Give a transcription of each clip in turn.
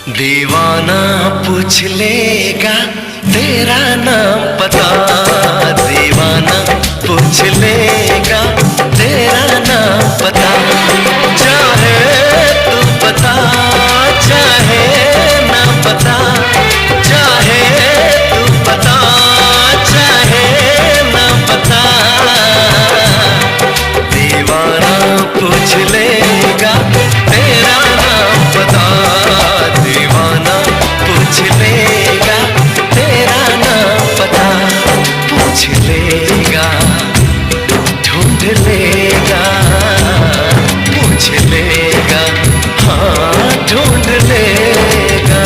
दीवाना पूछ लेगा तेरा नाम पता, दीवाना पूछ लेगा तेरा नाम पता। चाहे तू बता चाहे ना बता, चाहे तू बता चाहे ना बता, दीवाना पूछ लेगा तेरा नाम पता, दीवाना पूछ लेगा तेरा नाम पता। पूछ लेगा ढूंढ लेगा, पूछ लेगा हाँ ढूंढ लेगा।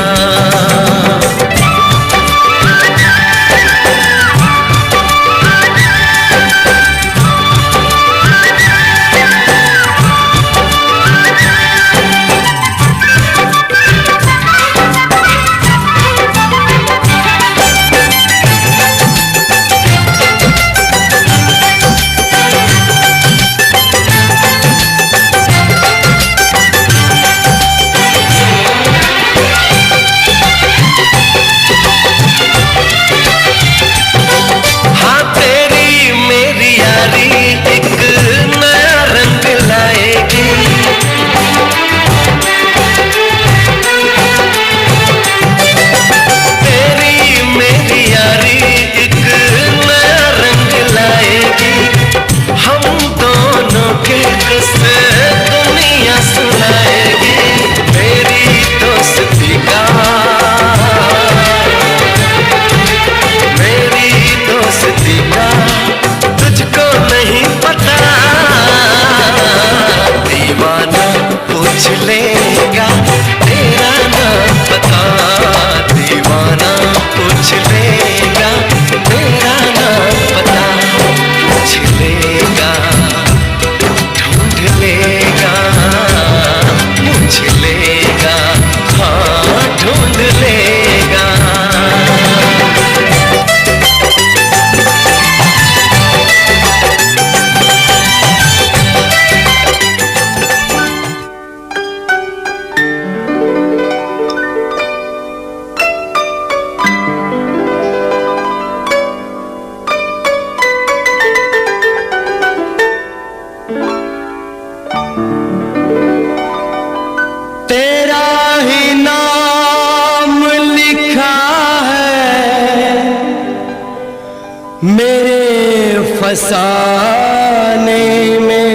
मेरे फसाने में,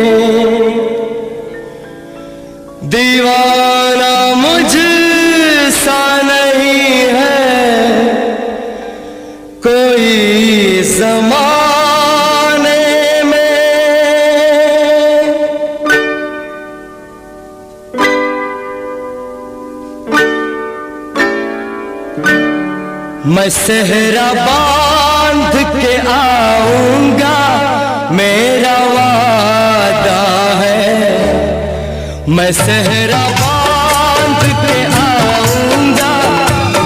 दीवाना मुझसा नहीं है कोई ज़माने में। मैं सेहरा बांध के आऊंगा मेरा वादा है, मैं सेहरा बांध के आऊंगा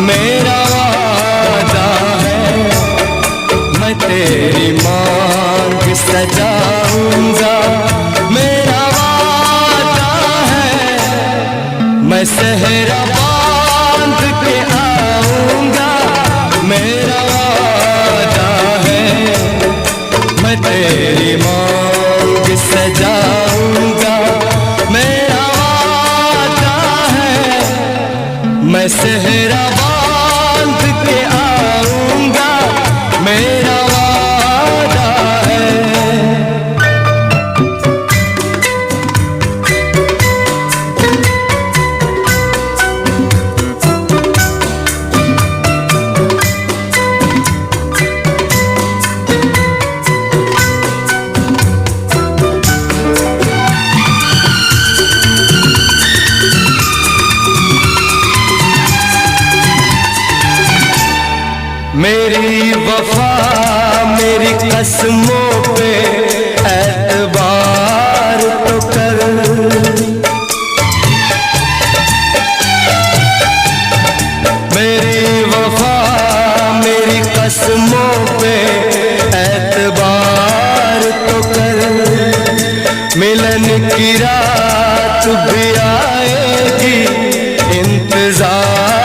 मेरा वादा है। मैं तेरी मांग सजाऊंगा मेरा वादा है। मैं सेहरा बांध के आऊंगा मेरा वादा है। मैं तेरी मांग सजाऊंगा मेरा वादा है। मैं सेहरा बांध के आऊंगा मेरा वादा है। मेरी वफा मेरी कसमों पे एतबार तो कर, मेरी वफा मेरी कसमों पे एतबार तो कर। मिलन की रात भी आएगी इंतजार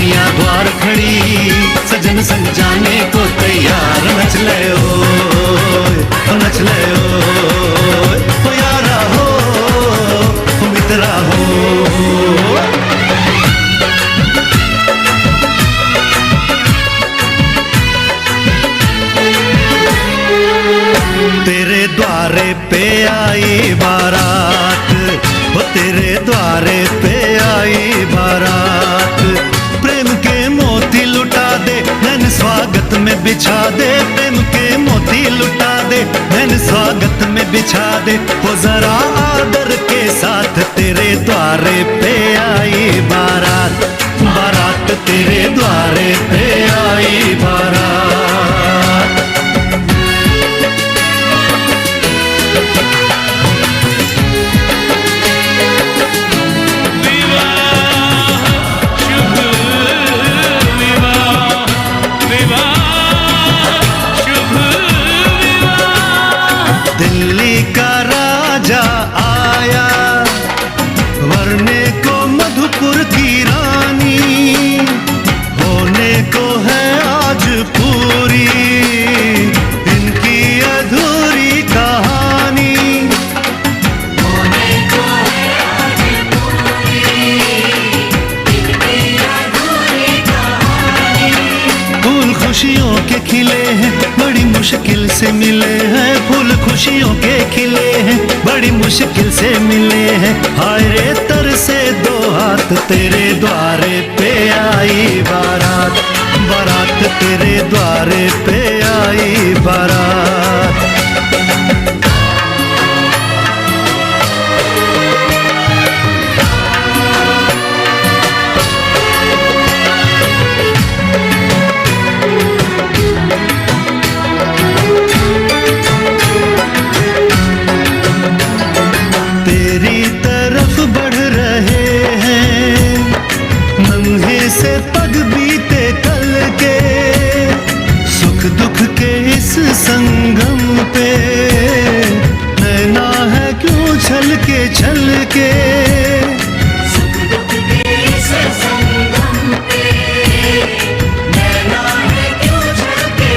मैया द्वार खड़ी, सजन संग जाने को तैयार। नच ले ओ नच ले ओ यारा हो, ओ मित्रा हो। तेरे द्वारे पे आई बारात, वो तेरे द्वारे पे आई बारात। प्रेम के मोती लुटा दे, नैन स्वागत में बिछा दे। प्रेम के मोती लुटा दे, नैन स्वागत में बिछा दे। वो जरा आदर के साथ तेरे द्वारे पे आई बारात। बारात तेरे द्वारे पे आई बारात। दिल्ली का राजा आया, वरने को मधुपुर की रानी। होने को है आज पूरी इनकी अधूरी कहानी। होने को है आज पूरी इनकी अधूरी कहानी। फूल खुशियों के खिले हैं, बड़ी मुश्किल से मिले हैं। फूल खुशियों के खिले हैं, बड़ी मुश्किल से मिले हैं। हाय रे तर से दो हाथ, तेरे द्वारे पे आई बारात। बारात तेरे द्वारे पे आई बारात। तेरी तरफ बढ़ रहे हैं नन्हे से पग बीते कल के। सुख दुख के इस संगम पे नैना है क्यों छल के। सुख दुख के इस संगम पे नैना है क्यों छल के।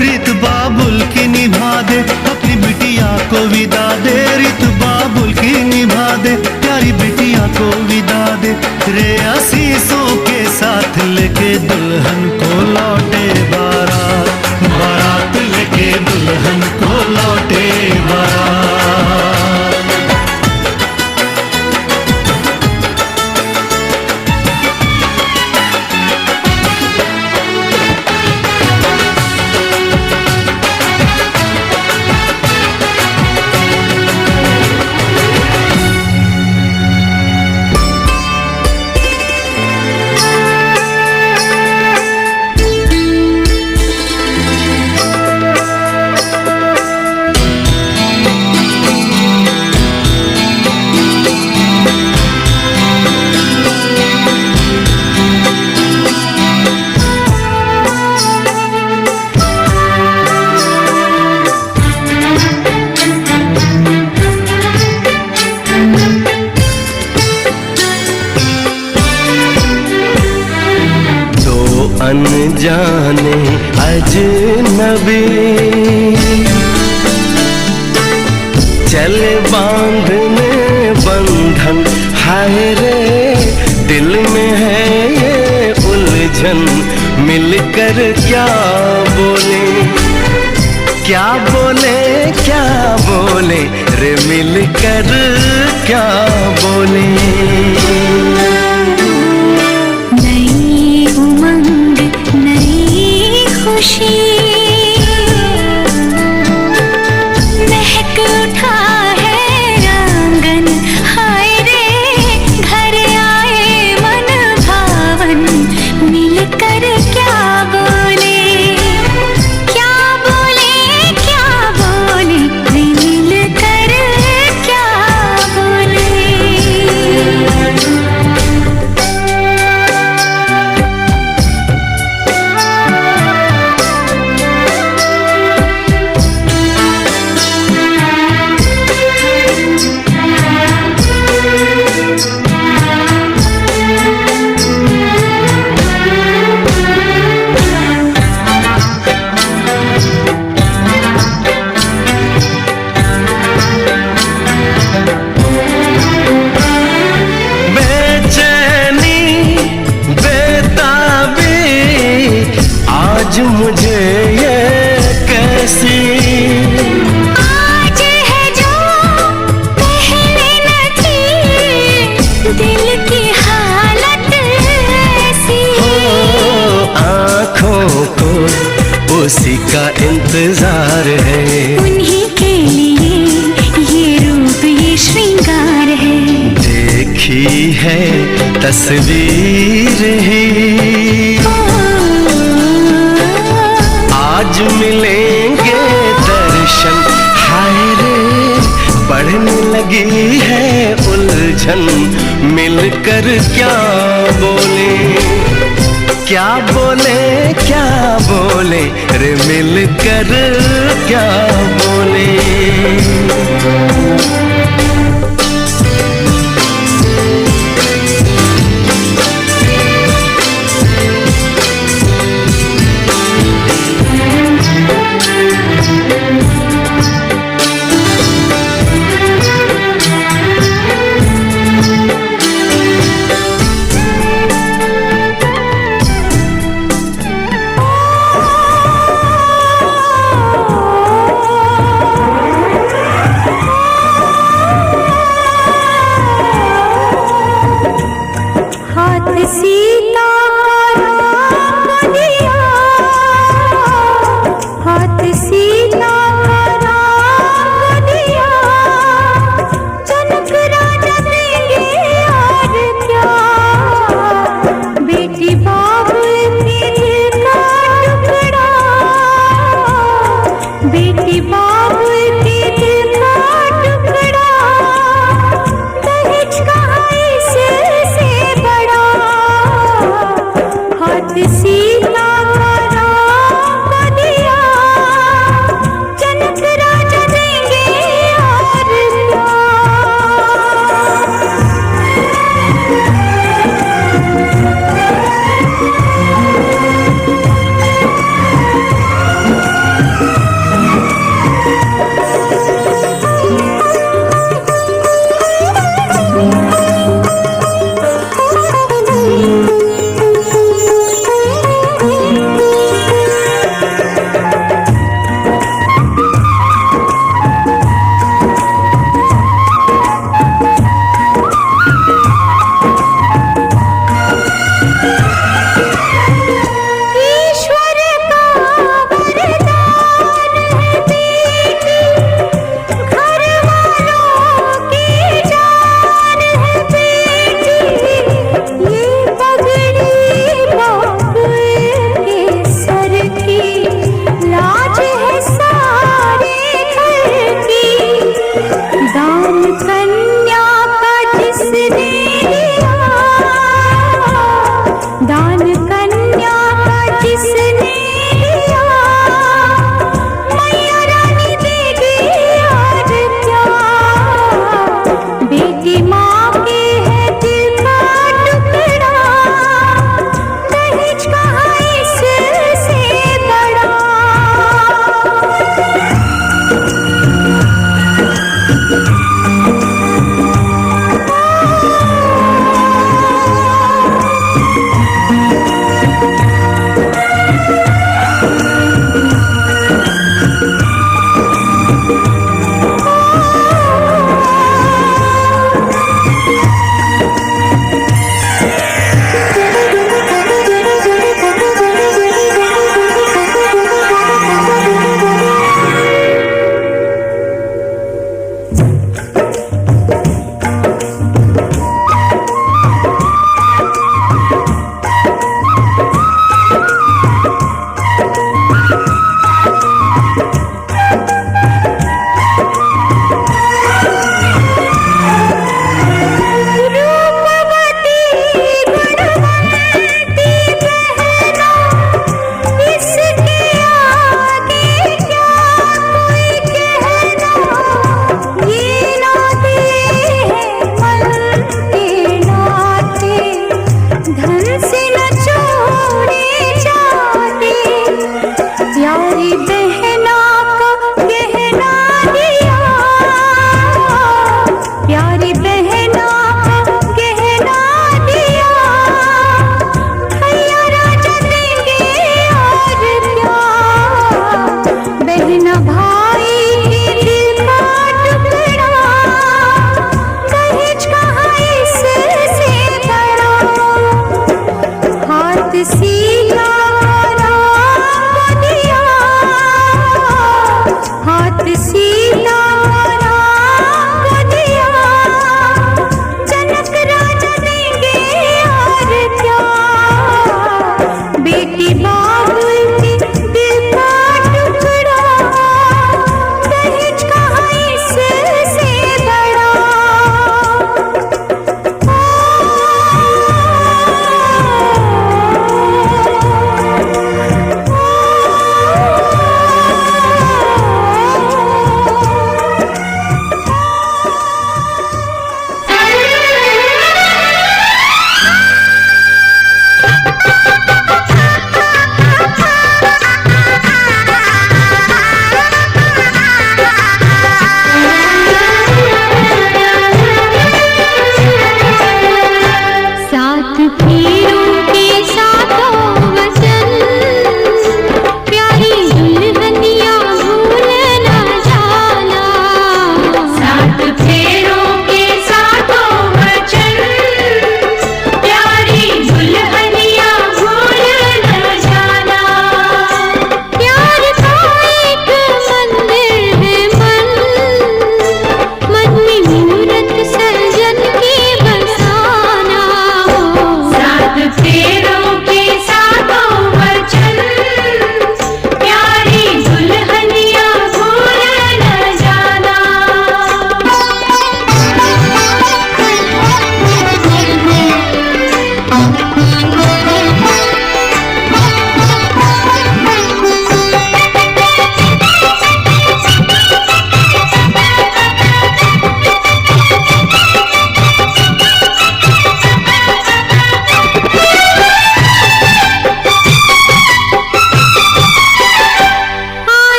रीत बाबुल की निभा दे, अपनी बिटिया को विदा दे। रीत बाबुल की निभा दे, प्यारी बिटिया को विदा दे। रे आशीषों के साथ लेके दुल्हन को लौटे बारात। बारात लेके दुल्हन को लौटे बारात। अनजाने अजनबी चले बांधने बंधन। हाय रे दिल में है ये उलझन, मिलकर क्या बोले क्या बोले क्या बोले रे, मिलकर क्या बोले। खुशी महक उठा है आंगन। हाय रे घर आए मन भावन, मिलकर क्या बोले क्या बोले क्या बोले रे, मिलकर क्या बोले। तस्वीर ही आज मिलेंगे दर्शन, हाय रे बढ़ने लगी है उलझन, मिलकर क्या बोले, क्या बोले, क्या बोले रे मिलकर क्या बोले।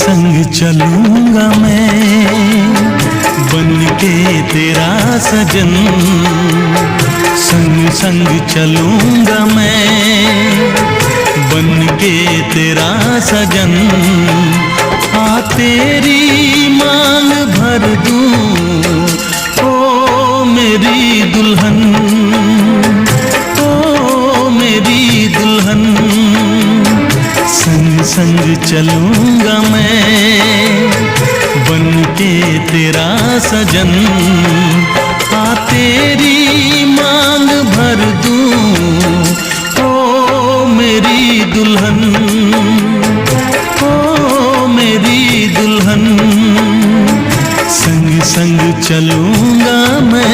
संग चलूंगा मैं बन के तेरा सजन, संग संग चलूंगा मैं बन के तेरा सजन। आ तेरी मांग भर दूं ओ मेरी दुल्हन, ओ मेरी दुल्हन। संग संग चलूंगा मैं बन के तेरा सजन। आ तेरी मांग भर दूं ओ मेरी दुल्हन, ओ मेरी दुल्हन। संग संग चलूंगा मैं।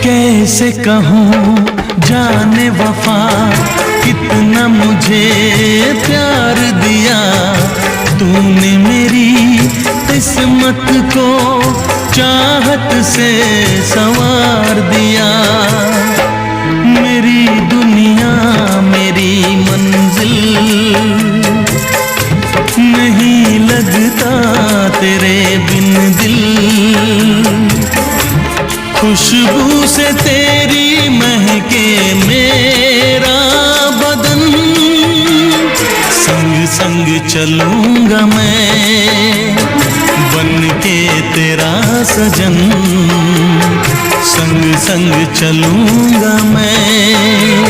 कैसे कहूँ जाने वफा कितना मुझे प्यार दिया तूने, मेरी किस्मत को चाहत से संवार दिया। मेरी दुनिया मेरी मंजिल नहीं लगता तेरे बिन दिल। खुशबू से तेरी महके मेरा बदन, संग संग चलूंगा मैं बन के तेरा सजन। संग संग चलूंगा मैं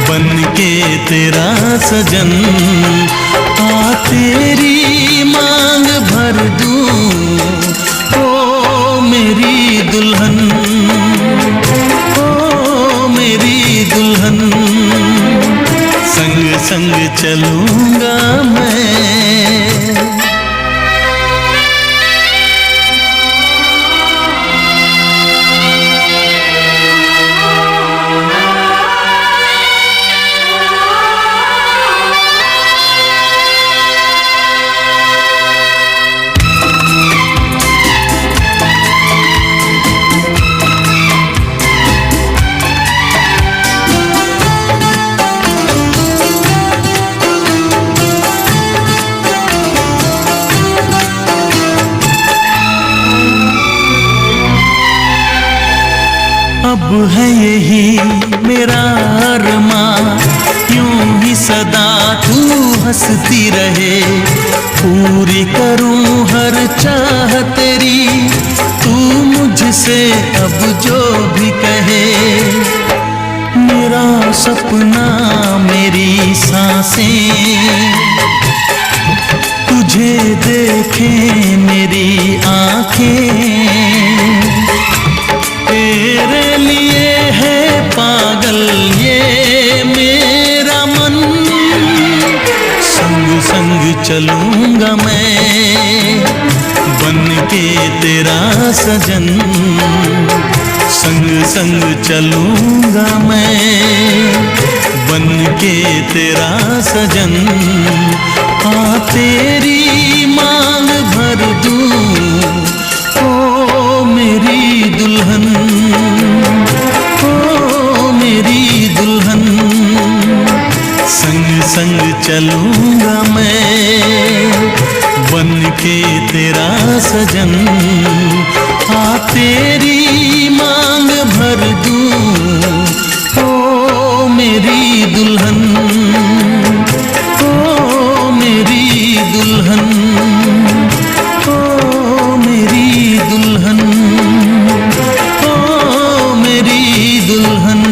बन के तेरा सजन। आ तेरी मांग भर दूं ओ मेरी दुल्हन, ओ मेरी दुल्हन। संग संग चलूंगा मैं। अब है यही मेरा अरमां, यूं ही सदा तू हंसती रहे। पूरी करूं हर चाह तेरी, तू मुझसे अब जो भी कहे। मेरा सपना मेरी सांसें तुझे देखें मेरी आंखें। तेरे लिए है पागल ये मेरा मन, संग संग चलूंगा मैं बन के तेरा सजन। संग संग चलूंगा मैं बन के तेरा सजन। आ तेरी मांग भर दूं ओ मेरी दुल्हन, ओ मेरी दुल्हन। संग संग चलूंगा मैं बन के तेरा सजन। आ तेरी मांग भर दूं ओ मेरी दुल्हन, ओ मेरी दुल्हन, ओ मेरी दुल्हन, ओ मेरी दुल्हन।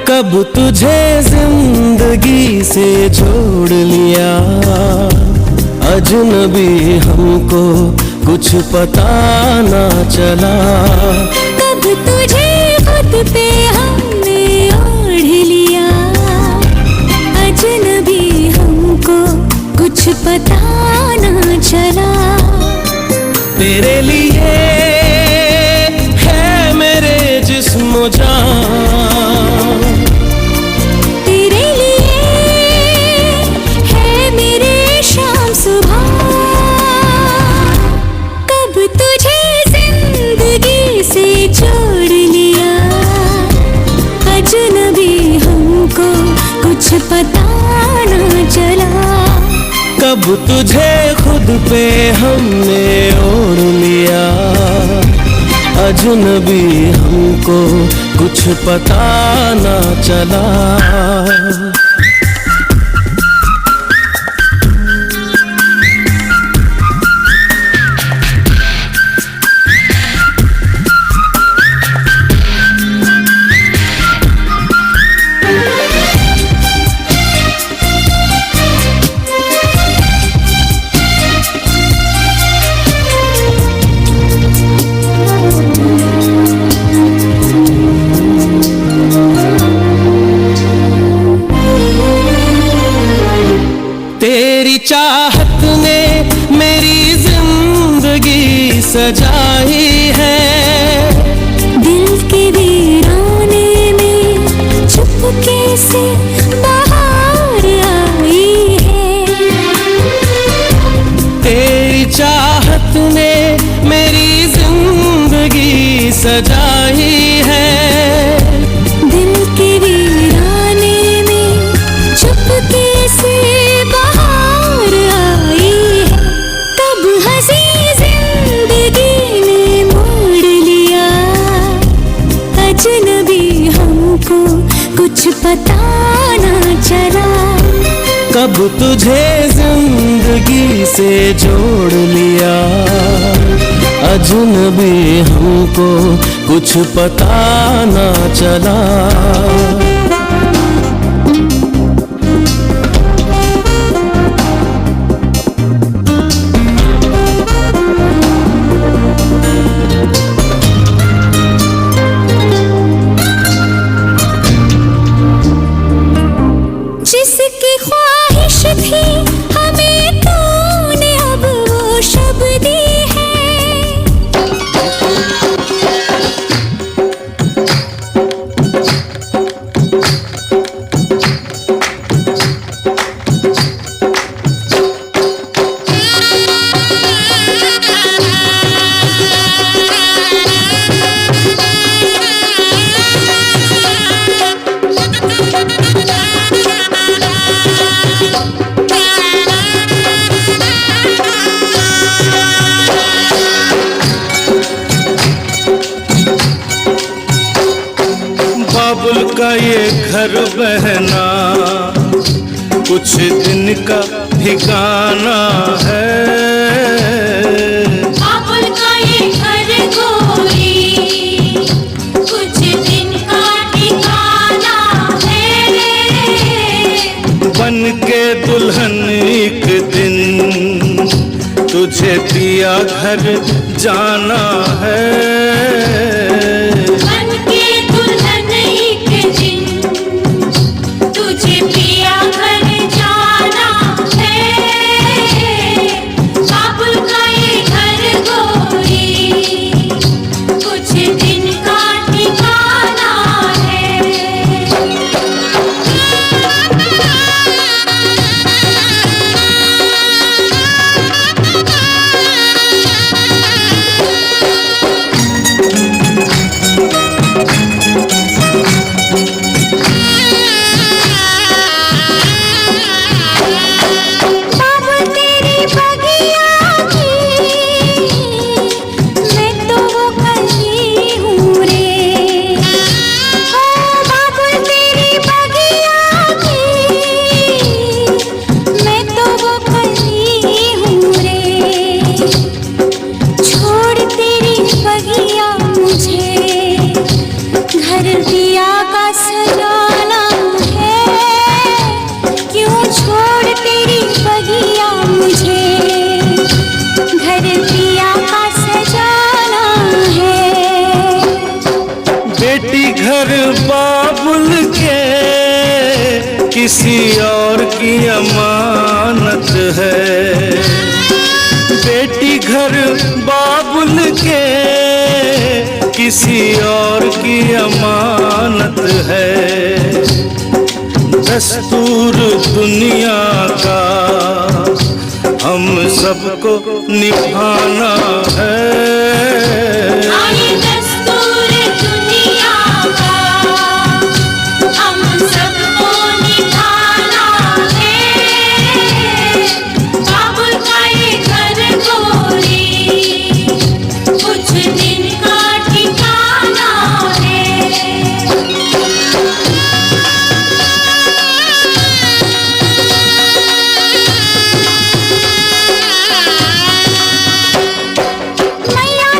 कब तुझे जिंदगी से छोड़ लिया, अजनबी हमको कुछ पता ना चला। कब तुझे खुद पे हमने ओढ़ लिया, अजनबी हमको कुछ पता ना चला। तेरे लिए है मेरे जिस्म जान, तेरे लिए है मेरे शाम सुबह। कब तुझे जिंदगी से छोड़ लिया, अजनबी हमको कुछ पता ना चला। कब तुझे खुद पे हमने ओढ़ लिया, अजनबी हमको कुछ पता ना चला। तेरी चाहत ने मेरी जिंदगी सजाई है, दिल के वीराने में चुपके से बाहर आई है। तेरी चाहत ने मेरी जिंदगी सजाई है, दिल के वीराने में चुपके से बाहर आई है। तब हंसी जिंदगी ने मोड़ लिया, अजनबी हमको कुछ पता ना चला। कब तुझे जिंदगी से जोड़ लिया, अजनबी हमको कुछ पता ना चला। जिसकी ख्वाहिश थी हमें तूने अब वो शब दी है। बाबुल का ये घर बहना कुछ दिन का ठिकाना है। बाबुल का ये घर गोरी कुछ दिन का ठिकाना है। बन के दुल्हन एक दिन तुझे पिया घर जाना है। बन के दुल्हन एक दिन तुझे पिया घर जाना है। बाबुल का ये घर गोरी कुछ दिन का ठिकाना है। किसी और की अमानत है। बेटी घर बाबुल के किसी और की अमानत है। दस्तूर दुनिया का हम सबको निभाना है। आए दस्तूर दुनिया का हम सबको निभाना है। बाबुल का ये घर गोरी कुछ दिन का ठिकाना है। मैया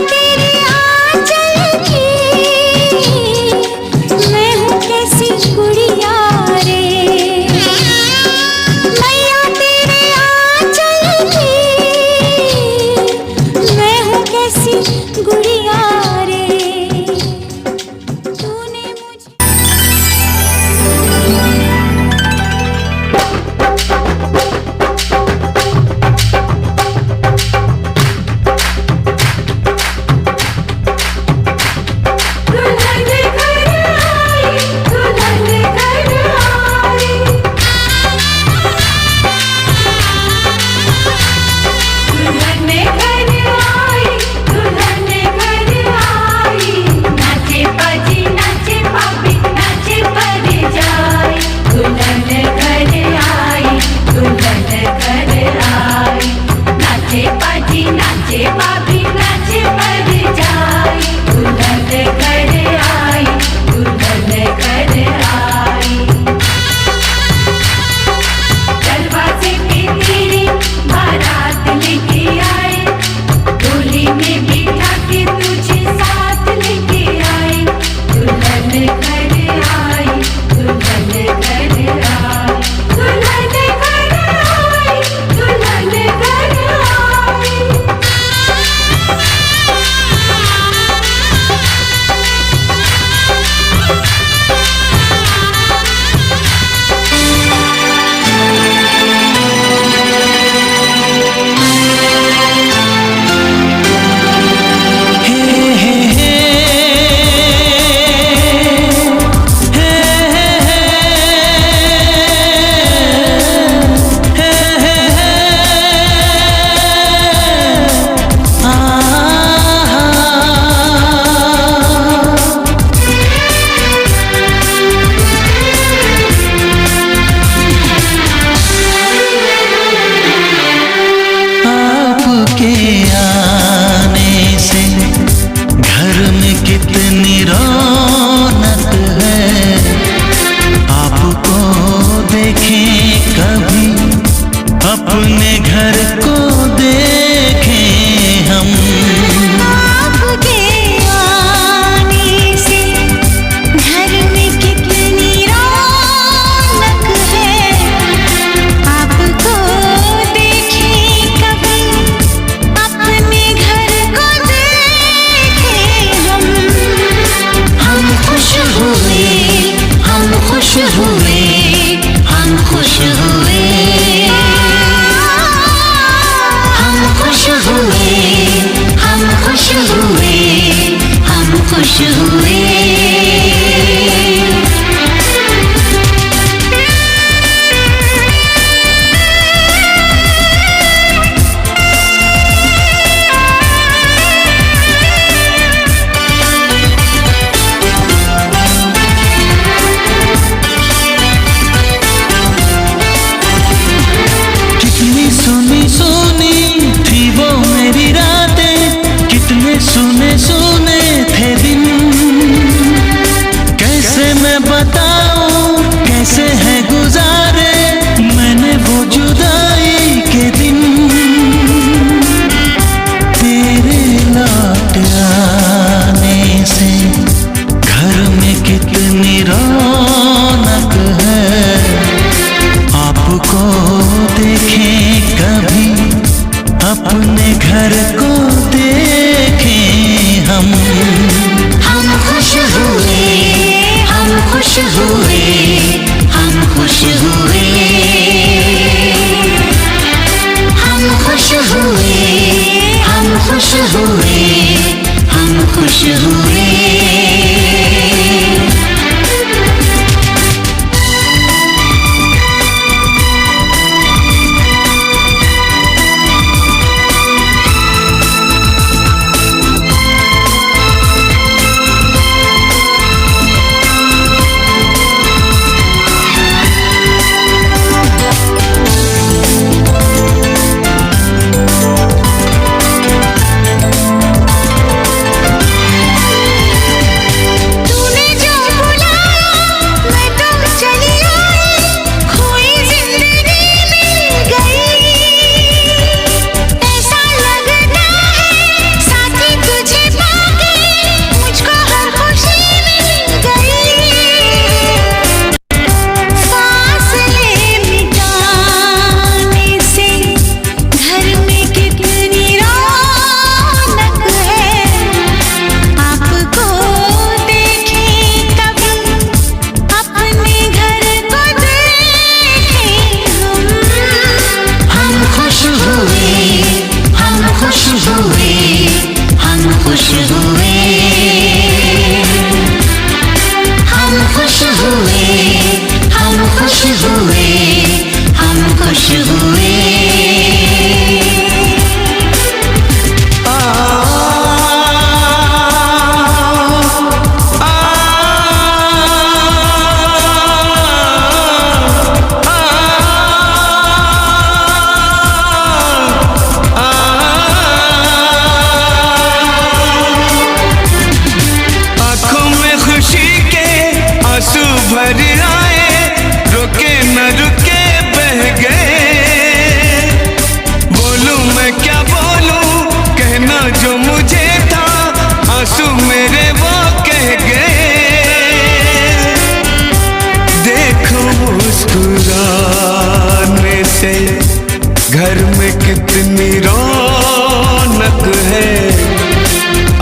घर में कितनी रौनक है,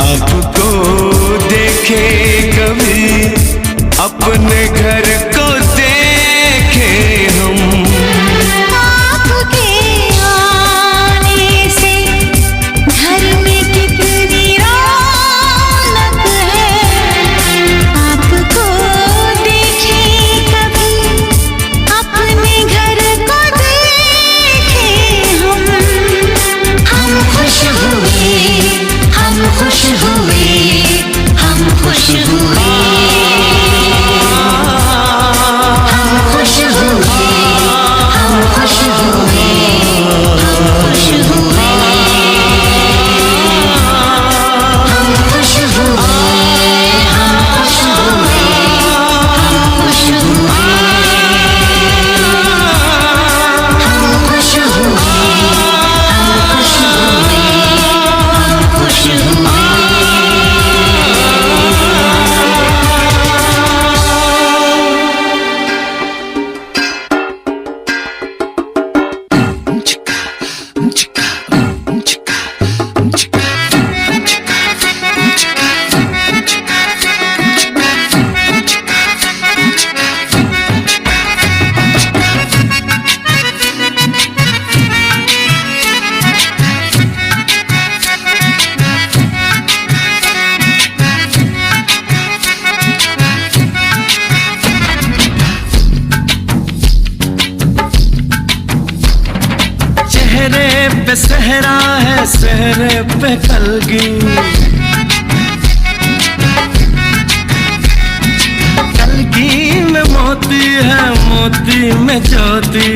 आपको देखे कभी अपने घर को देखे हम। आपके आने से घर में कितनी रौनक है, आपको देखे कभी अपने घर को देखे हम। हम खुश हुए, हम खुश हुए, हम खुश हुए, हम खुश हुए, हम खुश हुए, हम खुश हुए, हम खुश हुए, हम खुश हुए, हम खुश हुए, हम खुश हुए, हम खुश हुए, हम खुश हुए। चेहरे पे सहरा है, सहरे पे कलगी, कलगी में मोती है, मोती में ज्योति।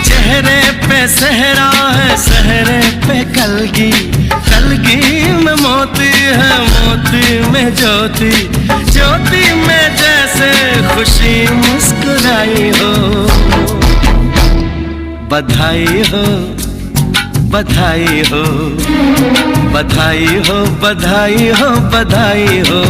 चेहरे पे सहरा है, सहरे पे कलगी, कलगी में मोती है, मोती में ज्योति। ज्योति में जैसे खुशी मुस्कुराई हो, बधाई हो, बधाई हो, बधाई हो, बधाई हो, बधाई हो।